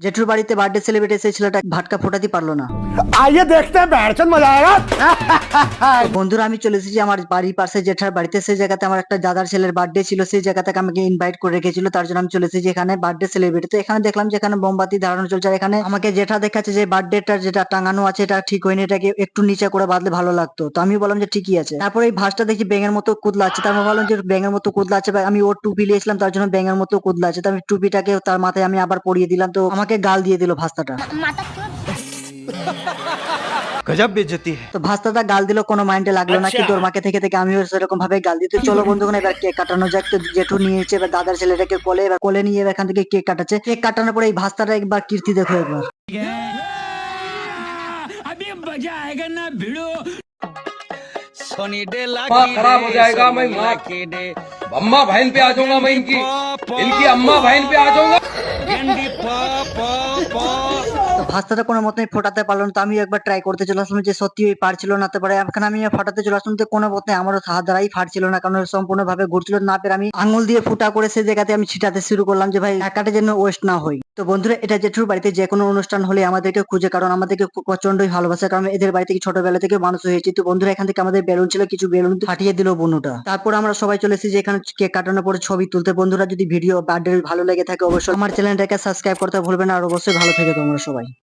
জেঠুর বাড়িতে birthday celebrate সেই ছেলেটা ভাটকা ফোটাতে পারলো না। आइए देखते हैं बैठचंद मजा आएगा। তো বন্ধুরা আমি চলে এসেছি আমার বাড়ির পাশে জেঠার বাড়িতে। সেই জায়গাতে আমার একটা দাদার ছেলের বার্থডে ছিল, সেই জায়গা থেকে আমাকে ইনভাইট করে রেখেছিল, তার জন্য আমি চলে এসেছি এখানে বার্থডে সেলিব্রেট। তো এখানে দেখলাম যে এখানে মোমবাতি ধরানো চলছে, আর এখানে আমাকে জেঠা দেখাচ্ছে যে বার্থডেটা যেটা টাঙানো আছে এটা ঠিক হয়নি, এটাকে একটু নিচে করে বাঁধলে ভালো লাগতো। তো আমি বললাম যে ঠিকই আছে। তারপরে এই ভাঁজটা দেখি ব্যাঙের মতো কুদলা আছে, তারপর ভাবলাম যে ব্যাঙের মতো কুদলা আছে, আমি ওর টুপি নিয়েছিলাম তার জন্য ব্যাঙের মতো কুদলা আছে। তো আমি টুপিটাকে তার মাথায় আমি আবার পরিয়ে দিলাম, তো আমাকে গাল দিয়ে দিল ভাস্তাটা। गजब बेइज्जती है। তো ভাস্তাটা গাল দিল, কোনো মাইন্ডে লাগলো না, কিন্তু ওর মাকে থেকে থেকে আমিও সেরকম ভাবে গাল দিতে। চলো বন্ধুগণ এবার কেক কাটানো যাক। তো জেঠু নিয়েছে এবার দাদার ছেলেটাকে কোলে, এবার কোলে নিয়ে এবার এখান থেকে কেক কাটাচ্ছে। কেক কাটানোর পরে এই ভাস্তাটা একবার কীর্তি দেখো একবার। खराब हो जाएगा। मैं अम्मा बहन पे आ जाऊंगा, मैं इनकी अम्मा बहन पे आ जाऊंगा। তো ভাস্তাটা কোনো মতই ফোটাতে পারলো না। তো আমি একবার ট্রাই করতে চলে আসলাম যে সত্যি ওই পারছিল না। তারপরে এখানে আমি ফাটাতে চলে আসলাম, তো কোনো মতে আমারও হাত দ্বারাই ফাটছিল না, কারণ সম্পূর্ণ ভাবে ঘুরছিল না। পেরে আমি আঙুল দিয়ে ফুটা করে সেই জায়গাতে আমি ছিটাতে শুরু করলাম যে ভাই টাকাটা যেন ওয়েস্ট না হয়। তো বন্ধুরা এটা জেঠুর বাড়িতে যে কোনো অনুষ্ঠান হলে আমাদেরকে খুঁজে, কারণ আমাদেরকে প্রচন্ডই ভালোবাসে, কারণ এদের বাড়ি থেকে ছোটবেলা থেকে মানুষ হয়েছি। তো বন্ধুরা এখান থেকে আমাদের বেলুন ছিল, কিছু বেলুন ফাটিয়ে দিল বনুটা। তারপর আমরা সবাই চলে এসেছি এখানে কেক কাটানোর পরে ছবি তুলতে। বন্ধুরা যদি ভিডিও বার্থডে ভালো লেগে থাকে অবশ্যই আমার চ্যানেলটাকে সাবস্ক্রাইব করতে ভুলবেন না, আর অবশ্যই ভালো থেকে তোমরা সবাই।